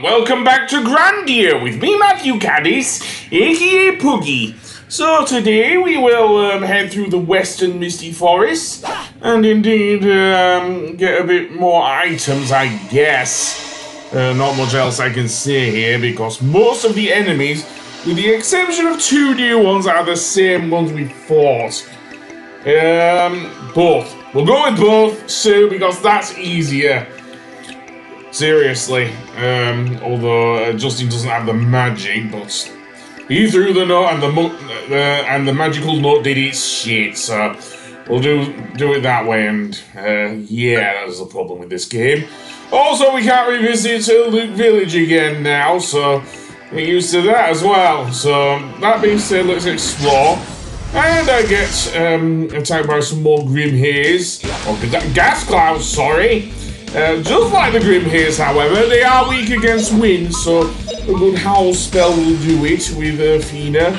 Welcome back to Grandia with me, Matthew Caddis, aka Puggy. So today we will head through the western Misty Forest and indeed get a bit more items, I guess. Not much else I can say here because most of the enemies, with the exception of two new ones, are the same ones we fought. Both. We'll go with both, so because that's easier. Seriously, although Justin doesn't have the magic, but he threw the note and the magical note did its shit, so we'll do it that way, and yeah, that's the problem with this game. Also, we can't revisit Luke Village again now, so get used to that as well. So, that being said, let's explore. And I get attacked by some more Grim Haze, or gas clouds, sorry. Just like the Grim Haze, however, they are weak against wind, so a good howl spell will do it with Fina.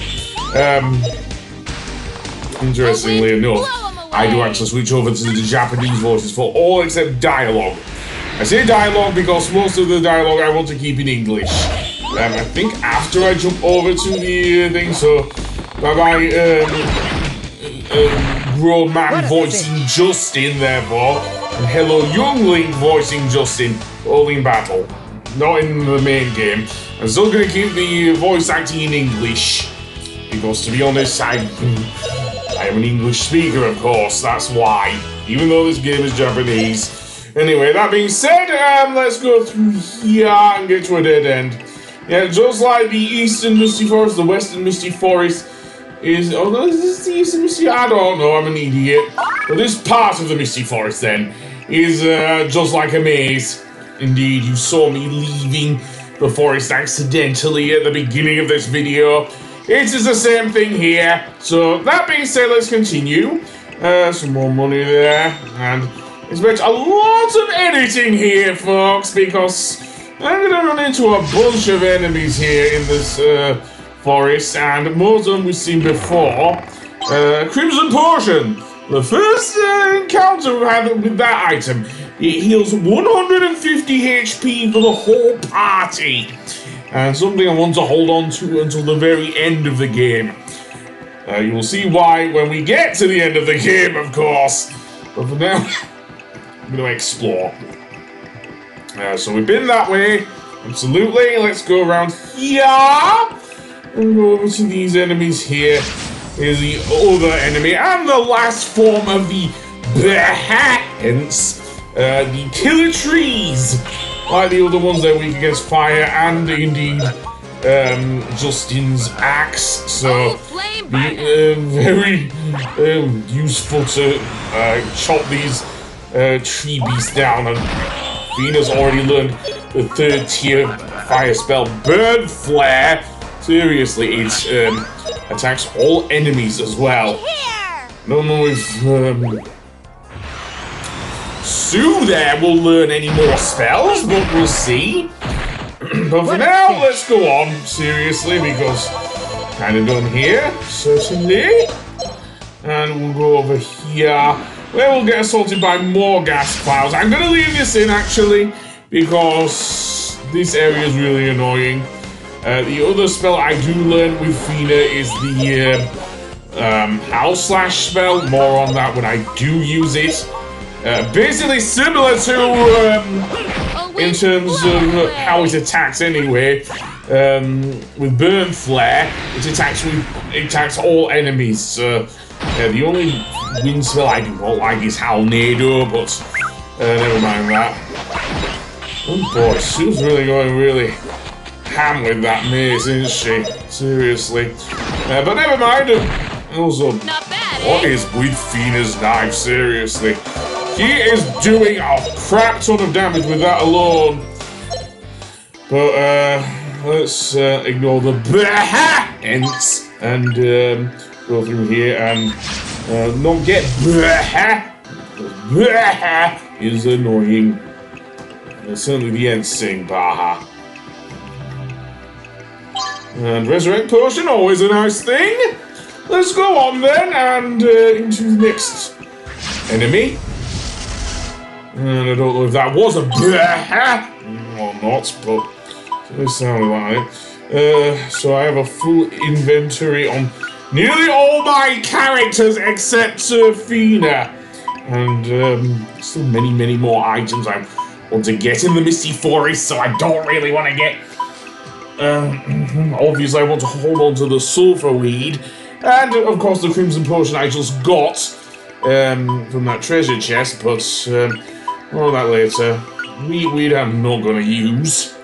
Interestingly enough, I do actually switch over to the Japanese voices for all except dialogue. I say dialogue because most of the dialogue I want to keep in English. I think after I jump over to the thing, so bye-bye, grown man voicing Justin, therefore. And hello, youngling voicing Justin, all in battle, not in the main game. I'm still gonna keep the voice acting in English, because to be honest, I am an English speaker, of course, that's why, even though this game is Japanese. Anyway, that being said, let's go through here and get to a dead end. Yeah, just like the Eastern Misty Forest, the Western Misty Forest is... Oh, no, is this the Eastern Misty? I don't know, I'm an idiot. But this part of the Misty Forest, then, is just like a maze. Indeed, you saw me leaving the forest accidentally at the beginning of this video. It is the same thing here. So, that being said, let's continue. Some more money there. And expect a lot of editing here, folks, because I'm going to run into a bunch of enemies here in this forest, and most of them we've seen before. Crimson Potion. The first encounter we've had with that item, it heals 150 HP for the whole party. And something I want to hold on to until the very end of the game. You will see why when we get to the end of the game, of course. But for now, I'm going to explore. So we've been that way. Absolutely. Let's go around here. And go over to these enemies here. Here's the other enemy, and the last form of the hence the killer trees. Like the other ones, they're weak against fire, and indeed Justin's axe. So very useful to chop these tree beasts down. And Fina's already learned the 3rd tier fire spell, Burn Flare. Seriously, it attacks all enemies as well. I don't know if Sue there will learn any more spells, but we'll see. But for now, let's go on, seriously, because kind of done here, certainly. And we'll go over here, where we'll get assaulted by more gas clouds. I'm going to leave this in, actually, because this area is really annoying. The other spell I do learn with Fina is the Howl Slash spell. More on that when I do use it. Basically similar to, in terms of how it attacks anyway. With Burn Flare, it attacks all enemies. The only wind spell I do not like is Howlnado, but never mind that. Oh boy, Sue's really going really ham with that maze, isn't she? Seriously. But never mind. Also, not bad, what is with Fina's knife? Seriously. He is doing a crap ton of damage with that alone. But let's ignore the ends and go through here and not get is annoying. Certainly the ends sing Baha. And Resurrect Potion, always a nice thing. Let's go on then, and into the next enemy. And I don't know if that was a or not, but This sounds like it. So I have a full inventory on nearly all my characters except Fina. And still many more items I want to get in the Misty Forest, so I don't really want to get... obviously I want to hold on to the sulfur weed. And of course the crimson potion I just got from that treasure chest, but more of that later. Weed I'm not going to use.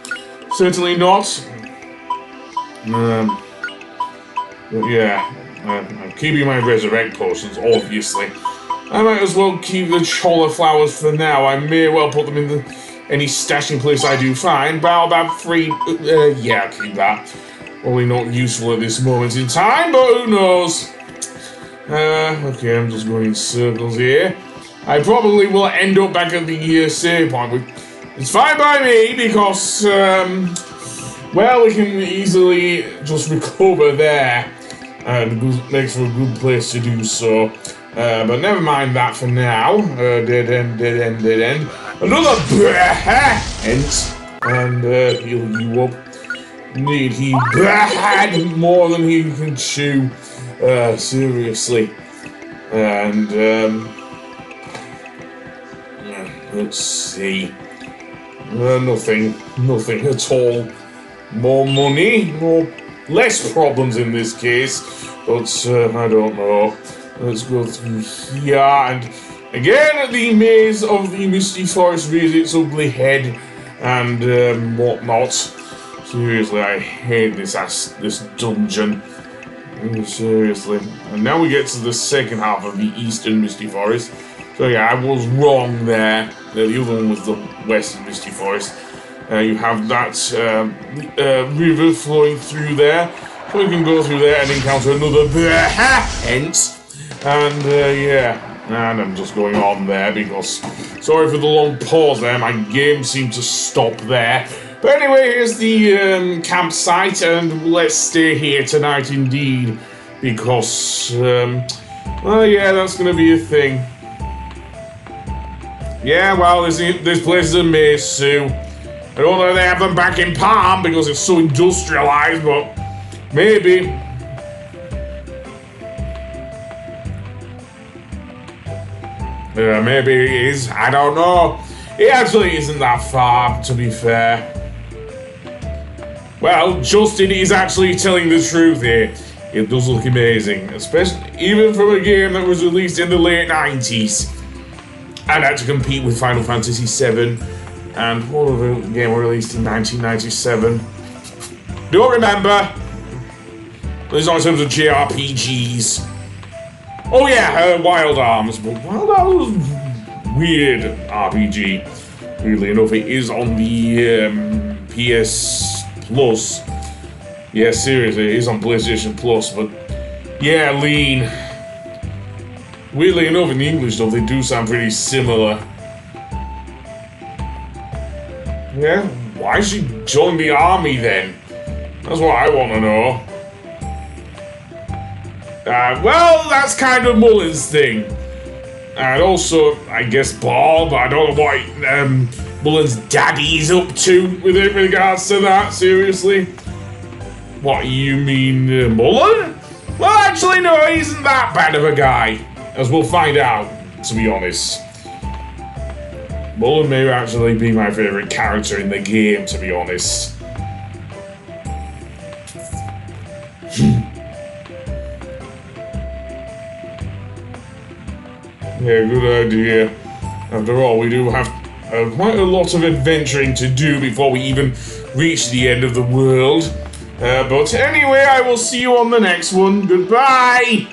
Certainly not. But yeah, I'm keeping my resurrect potions, obviously. I might as well keep the cholla flowers for now. I may well put them in any stashing place I do find. Baobab free, yeah, I'll keep that. Probably not useful at this moment in time, but who knows? Okay, I'm just going in circles here. I probably will end up back at the save point. It's fine by me because, well, we can easily just recover there, and it makes for a good place to do so. But never mind that for now. Dead end. Another hint, and heal you up. Indeed, he had more than he can chew. Seriously. And let's see. Nothing at all. More money, less problems in this case. But I don't know. Let's go through here, and again the maze of the Misty Forest rears its ugly head and whatnot. Seriously, I hate this dungeon. Seriously. And now we get to the second half of the Eastern Misty Forest. So yeah, I was wrong there. The other one was the Western Misty Forest. You have that river flowing through there. So we can go through there and encounter another hint. And yeah, and I'm just going on there because, sorry for the long pause there, my game seemed to stop there. But anyway, here's the campsite, and let's stay here tonight indeed, because, well, yeah, that's going to be a thing. Yeah, well, this place is a maze, Sue. I don't know if they have them back in Palm because it's so industrialized, but maybe. Maybe it is, I don't know. It actually isn't that far, to be fair. Well, Justin is actually telling the truth here. It does look amazing, especially even from a game that was released in the late 90s. And had to compete with Final Fantasy VII, and what other game was released in 1997? Don't remember. It's not in terms of JRPGs. Oh yeah, Wild Arms, but Wild Arms was weird RPG. Weirdly enough, it is on the PS Plus. Yeah, seriously, it is on PlayStation Plus, but yeah, lean. Weirdly enough, in the English though, they do sound pretty similar. Yeah, why she join the army then? That's what I want to know. Well, that's kind of Mullen's thing. And also, I guess Bob, I don't know what Mullen's daddy's up to with regards to that, seriously. What, you mean Mullen? Well, actually, no, he isn't that bad of a guy. As we'll find out, to be honest. Mullen may actually be my favourite character in the game, to be honest. Yeah, good idea. After all, we do have quite a lot of adventuring to do before we even reach the end of the world. But anyway, I will see you on the next one. Goodbye!